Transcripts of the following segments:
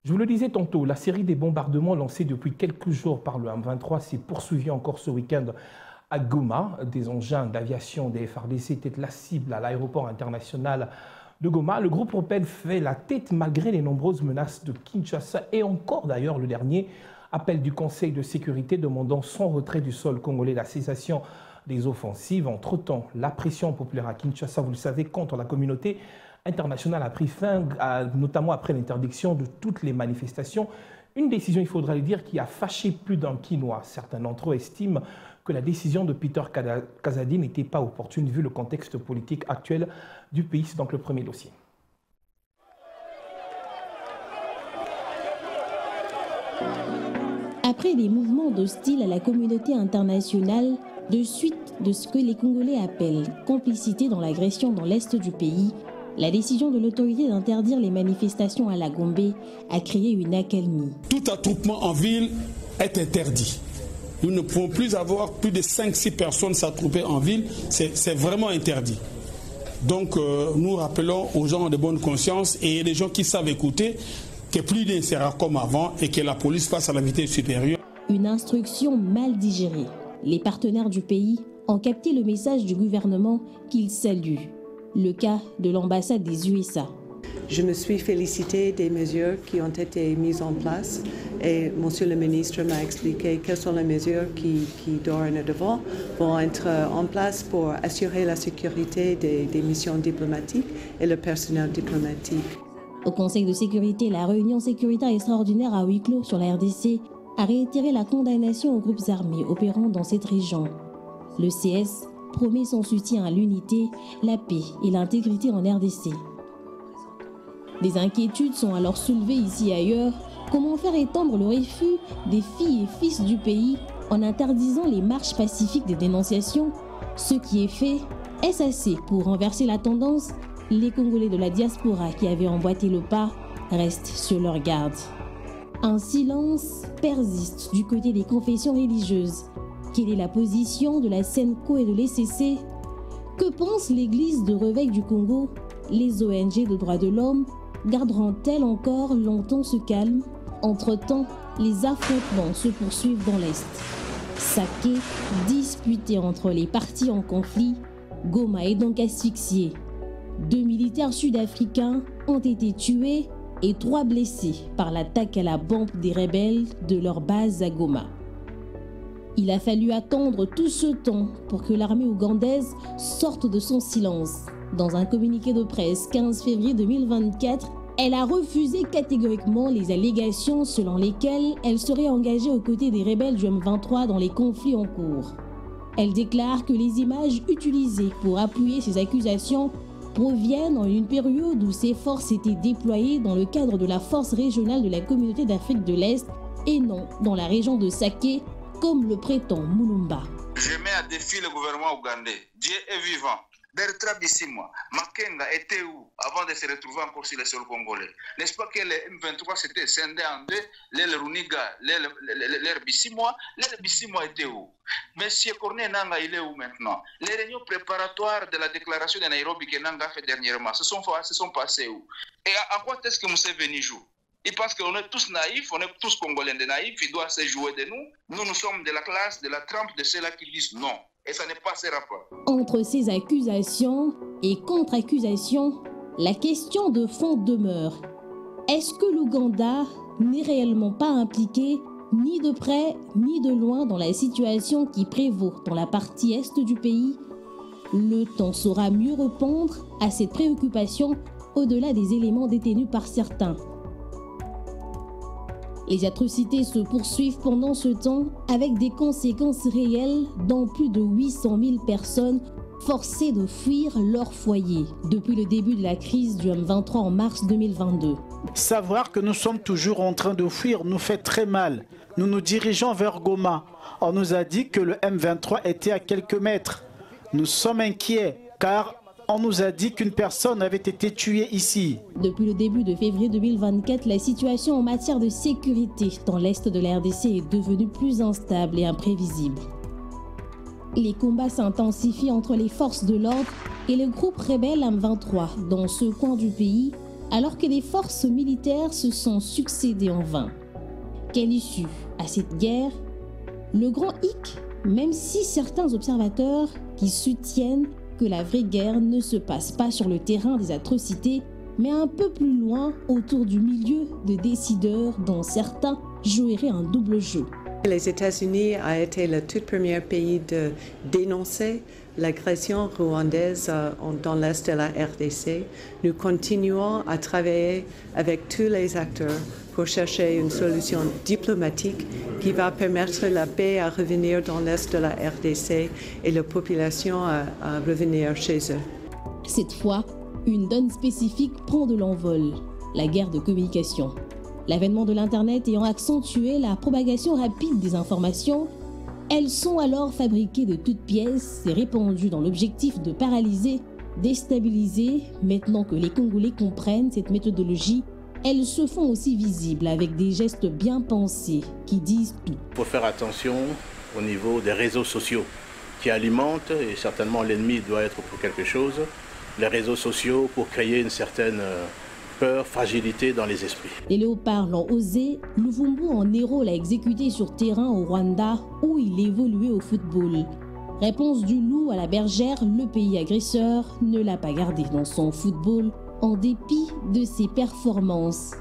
Je vous le disais tantôt, la série des bombardements lancés depuis quelques jours par le M23 s'est poursuivie encore ce week-end à Goma. Des engins d'aviation des FARDC étaient la cible à l'aéroport international de Goma. Le groupe rebelle fait la tête malgré les nombreuses menaces de Kinshasa et encore d'ailleurs le dernier appel du Conseil de sécurité demandant son retrait du sol congolais, la cessation des offensives. Entre-temps, la pression populaire à Kinshasa, vous le savez, contre la communauté internationale a pris fin, notamment après l'interdiction de toutes les manifestations. Une décision, il faudra le dire, qui a fâché plus d'un Kinois. Certains d'entre eux estiment que la décision de Peter Kazadi n'était pas opportune vu le contexte politique actuel du pays. C'est donc le premier dossier. Après les mouvements d'hostilité à la communauté internationale, de suite de ce que les Congolais appellent complicité dans l'agression dans l'est du pays, la décision de l'autorité d'interdire les manifestations à la Gombe a créé une accalmie. Tout attroupement en ville est interdit. Nous ne pouvons plus avoir plus de 5-6 personnes s'attrouper en ville. C'est vraiment interdit. Donc nous rappelons aux gens de bonne conscience et les gens qui savent écouter que plus rien ne sera comme avant et que la police passe à la vitesse supérieure. Une instruction mal digérée. Les partenaires du pays ont capté le message du gouvernement qu'ils saluent. Le cas de l'ambassade des USA. Je me suis félicitée des mesures qui ont été mises en place et Monsieur le ministre m'a expliqué quelles sont les mesures qui dorénavant vont être en place pour assurer la sécurité des missions diplomatiques et le personnel diplomatique. Au Conseil de sécurité, la réunion sécuritaire extraordinaire à huis clos sur la RDC a réitéré la condamnation aux groupes armés opérant dans cette région. Le CS promet son soutien à l'unité, la paix et l'intégrité en RDC. Des inquiétudes sont alors soulevées ici et ailleurs. Comment faire étendre le refus des filles et fils du pays en interdisant les marches pacifiques des dénonciations? Ce qui est fait, est-ce assez pour renverser la tendance? Les Congolais de la diaspora qui avaient emboîté le pas restent sur leur garde. Un silence persiste du côté des confessions religieuses. Quelle est la position de la SENCO et de l'ECC? Que pense l'Église de Réveil du Congo? Les ONG de droits de l'homme garderont-elles encore longtemps ce calme? Entre-temps, les affrontements se poursuivent dans l'Est. Saké, disputé entre les partis en conflit, Goma est donc asphyxié. 2 militaires sud-africains ont été tués et 3 blessés par l'attaque à la bombe des rebelles de leur base à Goma. Il a fallu attendre tout ce temps pour que l'armée ougandaise sorte de son silence. Dans un communiqué de presse 15 février 2024, elle a refusé catégoriquement les allégations selon lesquelles elle serait engagée aux côtés des rebelles du M23 dans les conflits en cours. Elle déclare que les images utilisées pour appuyer ces accusations proviennent en une période où ces forces étaient déployées dans le cadre de la force régionale de la communauté d'Afrique de l'Est et non dans la région de Saké, comme le prétend Mulumba. Je mets à défi le gouvernement ougandais. Dieu est vivant. Bertrand Bisimwa, Makenga était où avant de se retrouver encore sur le sol congolais? N'est-ce pas que les M23 s'étaient scindés en deux, les Runiga, les Bisimwa étaient où? Monsieur Corneille Nanga, il est où maintenant? Les réunions préparatoires de la déclaration de Nairobi que Nanga a fait dernièrement, se sont passées où? Et à quoi est-ce que Museveni joue? Il pense qu'on est tous naïfs, on est tous Congolais de naïfs, il doit se jouer de nous. Nous sommes de la classe, de la trempe de ceux-là qui disent non. Et ça n'est pas ce rapport. Entre ces accusations et contre-accusations, la question de fond demeure. Est-ce que l'Ouganda n'est réellement pas impliqué ni de près ni de loin dans la situation qui prévaut dans la partie est du pays? Le temps saura mieux répondre à cette préoccupation au-delà des éléments détenus par certains. Les atrocités se poursuivent pendant ce temps avec des conséquences réelles dans plus de 800 000 personnes forcées de fuir leur foyer depuis le début de la crise du M23 en mars 2022. Savoir que nous sommes toujours en train de fuir nous fait très mal. Nous nous dirigeons vers Goma. On nous a dit que le M23 était à quelques mètres. Nous sommes inquiets car on nous a dit qu'une personne avait été tuée ici. Depuis le début de février 2024, la situation en matière de sécurité dans l'est de la RDC est devenue plus instable et imprévisible. Les combats s'intensifient entre les forces de l'ordre et le groupe rebelle M23 dans ce coin du pays alors que les forces militaires se sont succédées en vain. Quelle issue à cette guerre? Le grand hic, même si certains observateurs qui soutiennent que la vraie guerre ne se passe pas sur le terrain des atrocités, mais un peu plus loin autour du milieu de décideurs dont certains joueraient un double jeu. Les États-Unis ont été le tout premier pays de dénoncer l'agression rwandaise dans l'est de la RDC. Nous continuons à travailler avec tous les acteurs pour chercher une solution diplomatique qui va permettre la paix à revenir dans l'est de la RDC et la population à revenir chez eux. Cette fois, une donne spécifique prend de l'envol, la guerre de communication. L'avènement de l'Internet ayant accentué la propagation rapide des informations, elles sont alors fabriquées de toutes pièces et répandues dans l'objectif de paralyser, déstabiliser. Maintenant que les Congolais comprennent cette méthodologie, elles se font aussi visibles avec des gestes bien pensés qui disent tout. Il faut faire attention au niveau des réseaux sociaux qui alimentent, et certainement l'ennemi doit être pour quelque chose, les réseaux sociaux pour créer une certaine peur, fragilité dans les esprits. Les léopards l'ont osé, Luvumbu en héros l'a exécuté sur terrain au Rwanda où il évoluait au football. Réponse du loup à la bergère, le pays agresseur ne l'a pas gardé dans son football en dépit de ses performances.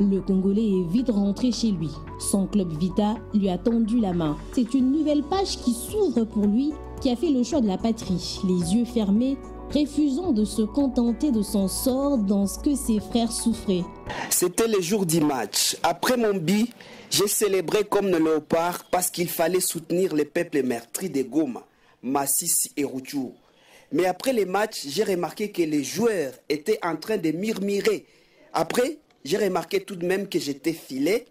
Le Congolais est vite rentré chez lui. Son club Vita lui a tendu la main. C'est une nouvelle page qui s'ouvre pour lui, qui a fait le choix de la patrie, les yeux fermés, refusant de se contenter de son sort dans ce que ses frères souffraient. C'était le jour du match. Après mon but, j'ai célébré comme le léopard parce qu'il fallait soutenir les peuples meurtris de Goma, Masisi et Rutshuru. Mais après les matchs, j'ai remarqué que les joueurs étaient en train de murmurer. Après, j'ai remarqué tout de même que j'étais filé.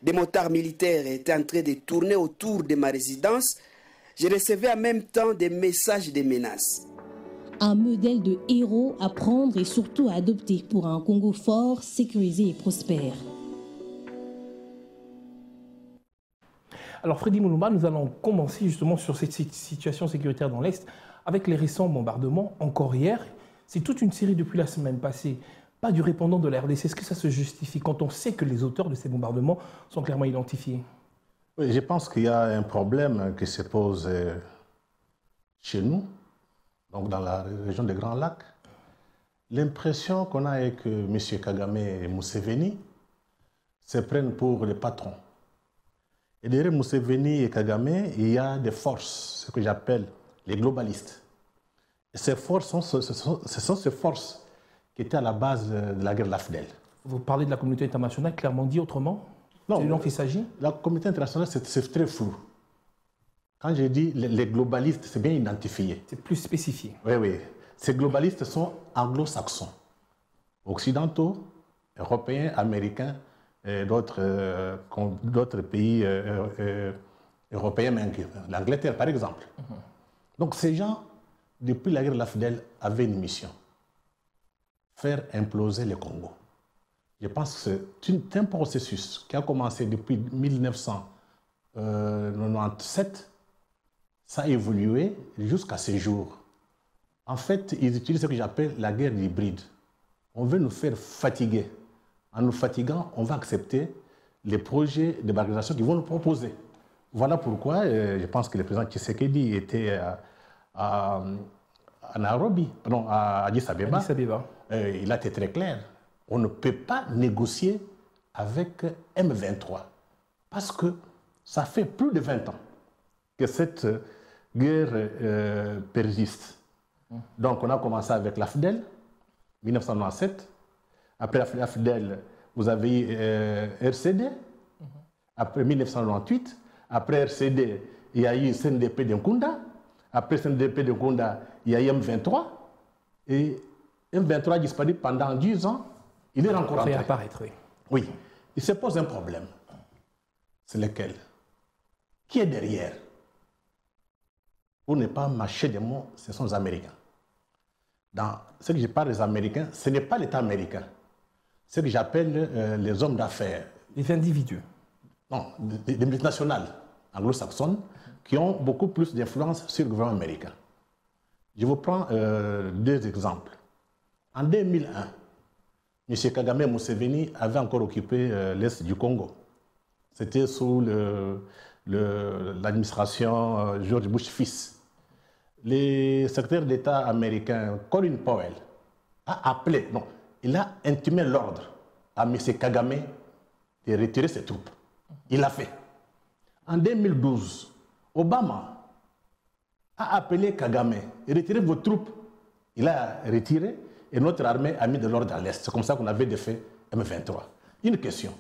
Des motards militaires étaient en train de tourner autour de ma résidence. Je recevais en même temps des messages de menaces. Un modèle de héros à prendre et surtout à adopter pour un Congo fort, sécurisé et prospère. Alors Freddy Mulumba, nous allons commencer justement sur cette situation sécuritaire dans l'Est avec les récents bombardements. Encore hier, c'est toute une série depuis la semaine passée. Pas du répondant de la RDC. Est-ce que ça se justifie quand on sait que les auteurs de ces bombardements sont clairement identifiés? Oui, je pense qu'il y a un problème qui se pose chez nous, donc dans la région des Grands Lacs. L'impression qu'on a est que M. Kagame et Museveni se prennent pour les patrons. Et derrière Museveni et Kagame, il y a des forces, ce que j'appelle les globalistes. Et ces forces, ce sont ces forces qui étaient à la base de la guerre de l'AFDEL. Vous parlez de la communauté internationale, clairement dit autrement? Non, c'est dont il s'agit? La communauté internationale, c'est très flou. Quand je dis les globalistes, c'est bien identifié. C'est plus spécifié. Oui, oui. Ces globalistes sont anglo-saxons, occidentaux, européens, américains et d'autres pays européens, même l'Angleterre par exemple. Donc ces gens, depuis la guerre de l'AFDEL, avaient une mission: faire imploser le Congo. Je pense que c'est un processus qui a commencé depuis 1997. Ça a évolué jusqu'à ce jour. En fait, ils utilisent ce que j'appelle la guerre hybride. On veut nous faire fatiguer. En nous fatiguant, on va accepter les projets de barbarisation qu'ils vont nous proposer. Voilà pourquoi je pense que le président Tshisekedi était à Nairobi, pardon, à Addis Abeba. Il a été très clair. On ne peut pas négocier avec M23 parce que ça fait plus de 20 ans que cette guerre persiste. Donc on a commencé avec l'AFDEL, 1997. Après l'AFDEL, vous avez eu RCD. Après 1998, après RCD, il y a eu CNDP de Nkunda. Après CNDP de Nkunda, il y a eu M23. Et M23 a disparu pendant 10 ans. Il est encore rentré. Réapparaître, oui. Oui. Il se pose un problème. C'est lequel? Qui est derrière? Pour ne pas mâcher des mots, ce sont les Américains. Dans ce que je parle des Américains, ce n'est pas l'État américain. Ce que j'appelle les hommes d'affaires. Les individus. Non, des multinationales anglo-saxonnes qui ont beaucoup plus d'influence sur le gouvernement américain. Je vous prends deux exemples. En 2001, M. Kagame Museveni avait encore occupé l'Est du Congo. C'était sous l'administration George Bush fils. Le secrétaire d'État américain Colin Powell a appelé, non, il a intimé l'ordre à M. Kagame de retirer ses troupes. Il l'a fait. En 2012, Obama a appelé Kagame, retirez vos troupes. Il a retiré et notre armée a mis de l'ordre à l'Est. C'est comme ça qu'on avait défait M23. Une question.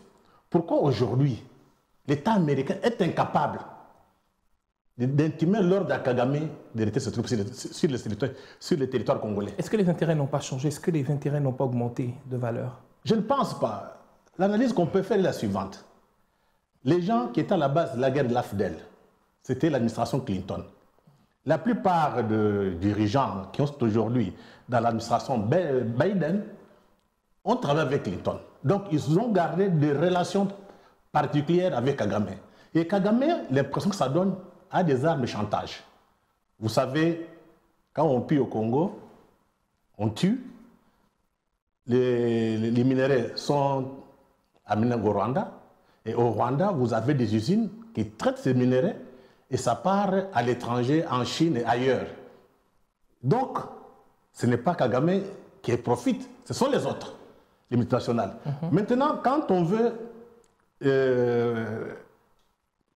Pourquoi aujourd'hui l'État américain est incapable d'intimer l'ordre à Kagame de retirer ses troupes sur le territoire congolais? Est-ce que les intérêts n'ont pas changé? Est-ce que les intérêts n'ont pas augmenté de valeur? Je ne pense pas. L'analyse qu'on peut faire est la suivante. Les gens qui étaient à la base de la guerre de l'AFDEL, c'était l'administration Clinton. La plupart des dirigeants qui sont aujourd'hui dans l'administration Biden ont travaillé avec Clinton. Donc, ils ont gardé des relations particulières avec Kagame. Et Kagame, l'impression que ça donne, a des armes de chantage. Vous savez, quand on pille au Congo, on tue. Les minéraux sont amenés au Rwanda. Et au Rwanda, vous avez des usines qui traitent ces minéraux et ça part à l'étranger, en Chine et ailleurs. Donc, ce n'est pas Kagame qui profite, ce sont les autres, les multinationales. Maintenant, quand on veut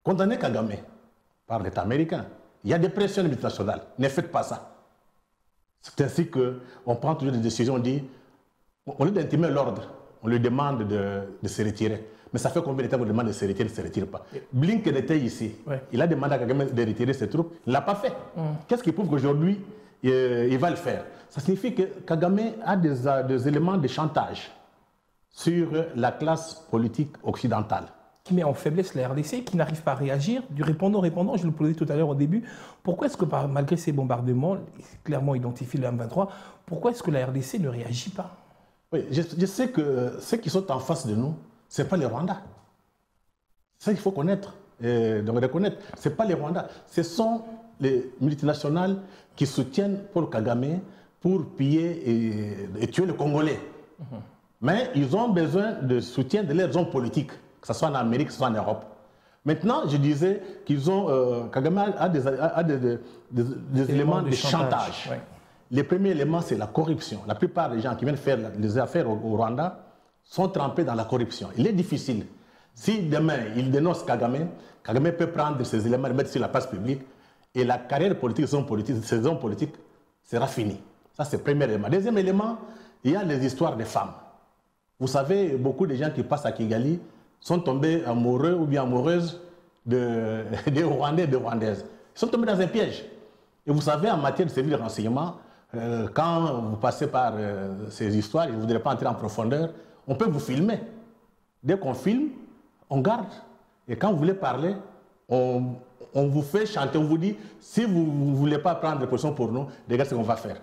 condamner Kagame par l'État américain, il y a des pressions multinationales. Ne faites pas ça. C'est ainsi qu'on prend toujours des décisions, on dit, au lieu d'intimer l'ordre, on lui demande de se retirer. Mais ça fait combien de temps qu'on demande de se retirer, il ne se retire pas. Blinken était ici. Ouais. Il a demandé à Kagame de retirer ses troupes. Il ne l'a pas fait. Qu'est-ce qui prouve qu'aujourd'hui, il va le faire? Ça signifie que Kagame a des éléments de chantage sur la classe politique occidentale. Qui met en faiblesse la RDC, qui n'arrive pas à réagir. Du répondant, je le posais tout à l'heure au début. Pourquoi est-ce que malgré ces bombardements, clairement identifié le M23, pourquoi est-ce que la RDC ne réagit pas? Oui, je sais que ceux qui sont en face de nous, ce n'est pas les Rwandais. C'est ça qu'il faut connaître, donc reconnaître. Ce n'est pas les Rwandais. Ce sont les multinationales qui soutiennent Paul Kagame pour piller et tuer les Congolais. Mais ils ont besoin de soutien de leurs hommes politiques, que ce soit en Amérique, que ce soit en Europe. Maintenant, je disais qu'ils ont. Kagame a des éléments de chantage. Ouais. Le premier élément, c'est la corruption. La plupart des gens qui viennent faire les affaires au Rwanda sont trempés dans la corruption. Il est difficile. Si demain, il dénonce Kagame, Kagame peut prendre ces éléments et les mettre sur la place publique et la carrière politique de ces hommes politiques sera finie. Ça, c'est le premier élément. Deuxième élément, il y a les histoires des femmes. Vous savez, beaucoup de gens qui passent à Kigali sont tombés amoureux ou bien amoureuses des Rwandais et des Rwandaises. Ils sont tombés dans un piège. Et vous savez, en matière de service de renseignement, quand vous passez par ces histoires, je ne voudrais pas entrer en profondeur, on peut vous filmer. Dès qu'on filme, on garde. Et quand vous voulez parler, on vous fait chanter, on vous dit, si vous ne voulez pas prendre des positions pour nous, regardez ce qu'on va faire.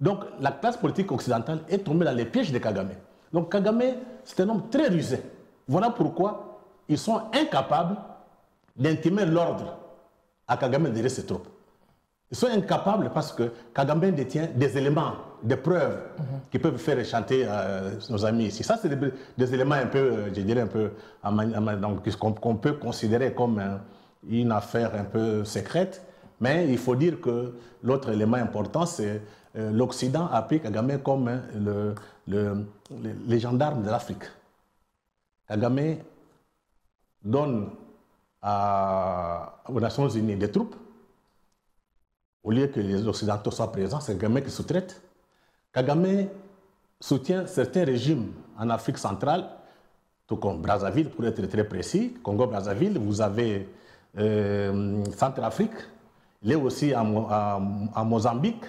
Donc la classe politique occidentale est tombée dans les pièges de Kagame. Donc Kagame, c'est un homme très rusé. Voilà pourquoi ils sont incapables d'intimer l'ordre à Kagame de retirer ses troupes. Ils sont incapables parce que Kagame détient des éléments, des preuves qui peuvent faire chanter nos amis ici. Ça, c'est des éléments un peu, je dirais un peu, qu'on peut considérer comme une affaire un peu secrète. Mais il faut dire que l'autre élément important, c'est l'Occident a pris Kagame comme les gendarmes de l'Afrique. Kagame donne aux Nations Unies des troupes. Au lieu que les Occidentaux soient présents, c'est Kagame qui sous-traite. Kagame soutient certains régimes en Afrique centrale, tout comme Brazzaville, pour être très précis. Congo-Brazzaville, vous avez Centrafrique. Il est aussi à Mozambique.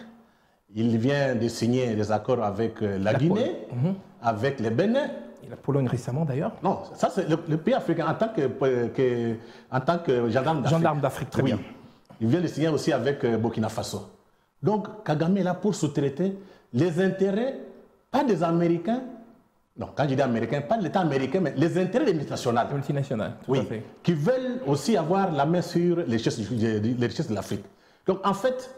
Il vient de signer des accords avec la Guinée, avec le Bénin. Et la Pologne récemment d'ailleurs. Non, ça c'est le pays africain en tant que gendarme d'Afrique. Très bien. Il vient de signer aussi avec Burkina Faso. Donc Kagame est là pour sous-traiter les intérêts, pas des Américains, non, quand je dis Américains, pas de l'État américain, mais les intérêts des multinationales. Les multinationales, tout à fait. Qui veulent aussi avoir la main sur les richesses de l'Afrique. Donc en fait,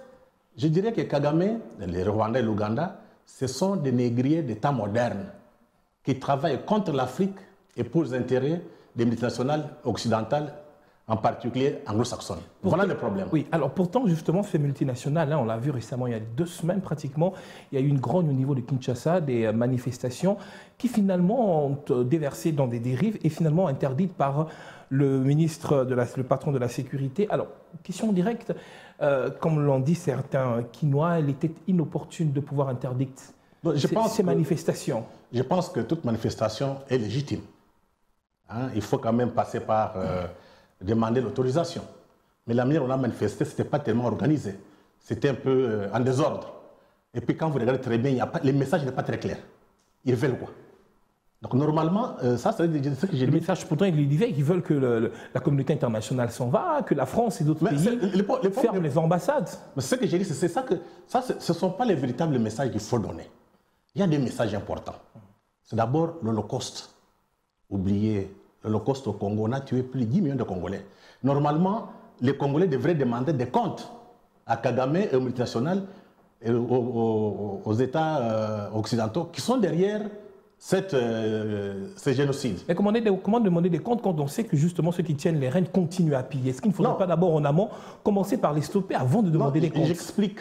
je dirais que Kagame, les Rwandais et l'Ouganda, ce sont des négriers d'État moderne. qui travaillent contre l'Afrique et pour les intérêts des multinationales occidentales, en particulier anglo-saxonnes. Voilà le problème. Oui, alors pourtant, justement, ces multinationales, on l'a vu récemment, il y a 2 semaines pratiquement, il y a eu une grogne au niveau de Kinshasa, des manifestations qui finalement ont déversé dans des dérives et finalement interdites par le ministre, le patron de la sécurité. Alors, question directe, comme l'ont dit certains Quinois, il était inopportune de pouvoir interdire ces manifestations. Je pense que toute manifestation est légitime. Hein, il faut quand même passer par demander l'autorisation. Mais la manière dont on a manifesté, ce n'était pas tellement organisé. C'était un peu en désordre. Et puis quand vous regardez très bien, le message n'est pas très clair. Ils veulent quoi? Donc normalement, ça c'est ce que j'ai dit. Le message pourtant, il disait qu'ils veulent que la communauté internationale s'en va, que la France et d'autres pays ferment les ambassades. Mais ce que j'ai dit, c'est ça que ce ne sont pas les véritables messages qu'il faut donner. Il y a des messages importants. C'est d'abord l'Holocauste. Oubliez, l'Holocauste au Congo, on a tué plus de 10 millions de Congolais. Normalement, les Congolais devraient demander des comptes à Kagame et aux multinationales et aux États occidentaux qui sont derrière ces génocides. Mais comment demander des comptes quand on sait que justement ceux qui tiennent les rênes continuent à piller? Est-ce qu'il ne faudrait pas d'abord en amont commencer par les stopper avant de demander des comptes? J'explique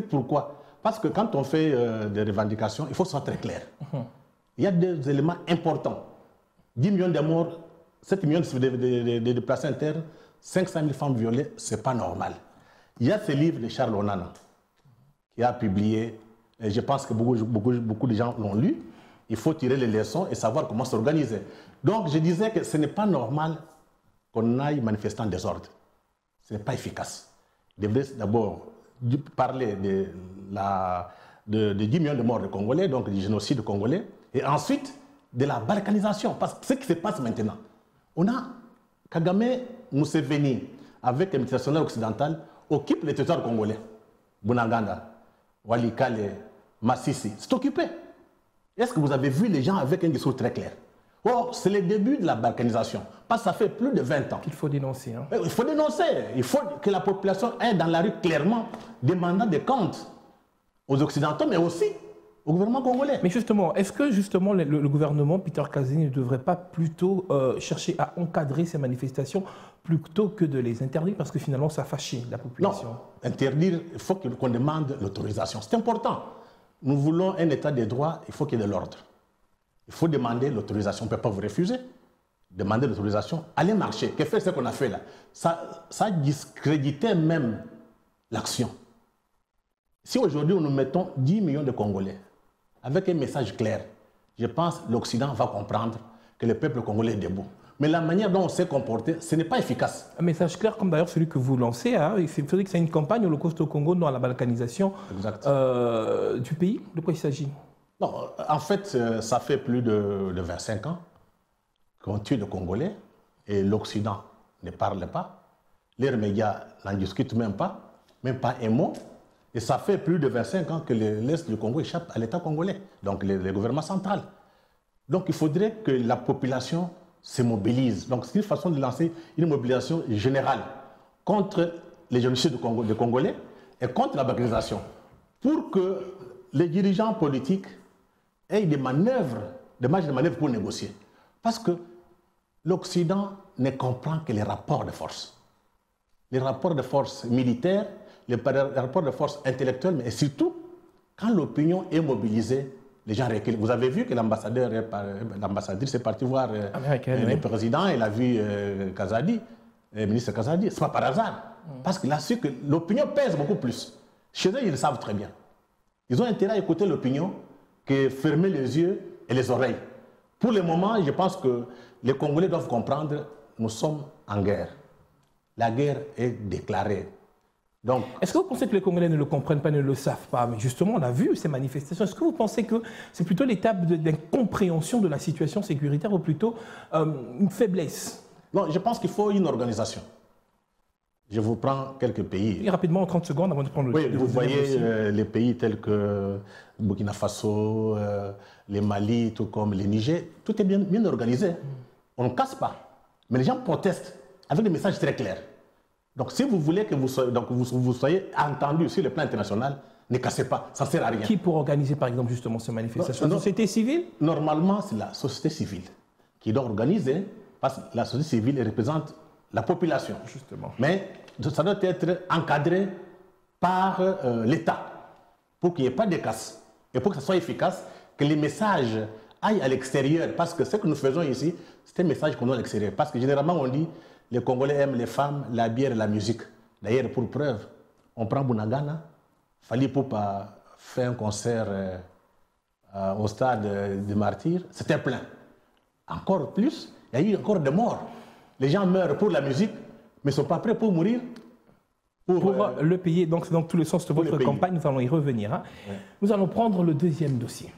pourquoi. Parce que quand on fait des revendications, il faut que ce soit très clair. Il y a des éléments importants. 10 millions de morts, 7 millions de déplacés internes, 500 000 femmes violées, ce n'est pas normal. Il y a ce livre de Charles Onana qui a publié, et je pense que beaucoup de gens l'ont lu. Il faut tirer les leçons et savoir comment s'organiser. Donc je disais que ce n'est pas normal qu'on aille manifester en désordre. Ce n'est pas efficace. Il devrait d'abord parler de 10 millions de morts de Congolais, donc du génocide congolais, et ensuite de la balkanisation. Parce que ce qui se passe maintenant, on a Kagame, Museveni, avec les multinationales occidentales, occupent les territoires congolais. Bunaganda, Walikale, Massissi, c'est occupé. Est-ce que vous avez vu les gens avec un discours très clair? Or, c'est le début de la balkanisation. Parce que ça fait plus de 20 ans. Il faut dénoncer. Hein. Il faut dénoncer. Il faut que la population aille dans la rue clairement, demandant des comptes aux Occidentaux, mais aussi au gouvernement congolais. Mais justement, est-ce que justement le gouvernement, Peter Kazini, ne devrait pas plutôt chercher à encadrer ces manifestations plutôt que de les interdire? Parce que finalement, ça fâche la population. Non, interdire, il faut qu'on demande l'autorisation. C'est important. Nous voulons un état de droit, il faut qu'il y ait de l'ordre. Il faut demander l'autorisation. On ne peut pas vous refuser. Demander l'autorisation, aller marcher. Que fait ce qu'on a fait là? Ça discréditait même l'action. Si aujourd'hui nous mettons 10 millions de Congolais avec un message clair, je pense que l'Occident va comprendre que le peuple congolais est debout. Mais la manière dont on s'est comporté, ce n'est pas efficace. Un message clair comme d'ailleurs celui que vous lancez, hein, il faudrait que c'est une campagne Holocauste au Congo dans la balkanisation du pays. De quoi il s'agit? Non, en fait, ça fait plus de 25 ans qu'on tue les Congolais et l'Occident ne parle pas. Les médias n'en discutent même pas un mot. Et ça fait plus de 25 ans que l'Est du Congo échappe à l'État congolais, donc le gouvernement central. Donc il faudrait que la population se mobilise. Donc c'est une façon de lancer une mobilisation générale contre les génocides des Congolais et contre la balkanisation, pour que les dirigeants politiques aient des marges de manœuvre pour négocier. Parce que l'Occident ne comprend que les rapports de force. Les rapports de force militaires, les rapports de force intellectuels, mais surtout, quand l'opinion est mobilisée, les gens reculent. Vous avez vu que l'ambassadrice est partie voir le président, elle a vu Kazadi, le ministre Kazadi. Ce n'est pas par hasard. Parce qu'il a su que l'opinion pèse beaucoup plus. Chez eux, ils le savent très bien. Ils ont intérêt à écouter l'opinion que fermer les yeux et les oreilles. Pour le moment, je pense que les Congolais doivent comprendre, nous sommes en guerre. La guerre est déclarée. Est-ce que vous pensez que les Congolais ne le comprennent pas, ne le savent pas? Mais justement, on a vu ces manifestations. Est-ce que vous pensez que c'est plutôt l'étape d'incompréhension de la situation sécuritaire ou plutôt une faiblesse? Non, je pense qu'il faut une organisation. Je vous prends quelques pays. Et rapidement, en 30 secondes, avant de prendre le Oui, vous voyez les pays tels que Burkina Faso, les Mali, tout comme les Niger, tout est bien organisé. On ne casse pas. Mais les gens protestent avec des messages très clairs. Donc si vous voulez que vous soyez entendu sur le plan international, Ne cassez pas, ça ne sert à rien. Qui pour organiser par exemple justement ces manifestations? La société civile? Normalement, c'est la société civile qui doit organiser, parce que la société civile représente la population. Justement. Mais ça doit être encadré par l'État pour qu'il n'y ait pas de casse et pour que ça soit efficace, que les messages aillent à l'extérieur, parce que ce que nous faisons ici, c'est un message qu'on doit à l'extérieur. Parce que généralement, on dit les Congolais aiment les femmes, la bière et la musique. D'ailleurs, pour preuve, on prend Bunagana, Fally Ipupa fait un concert au stade des Martyrs, c'était plein. Encore plus, il y a eu encore des morts. Les gens meurent pour la musique, mais ne sont pas prêts pour mourir. Pour le pays, donc c'est dans tous les sens de votre campagne, nous allons y revenir. Hein. Ouais. Nous allons prendre le deuxième dossier.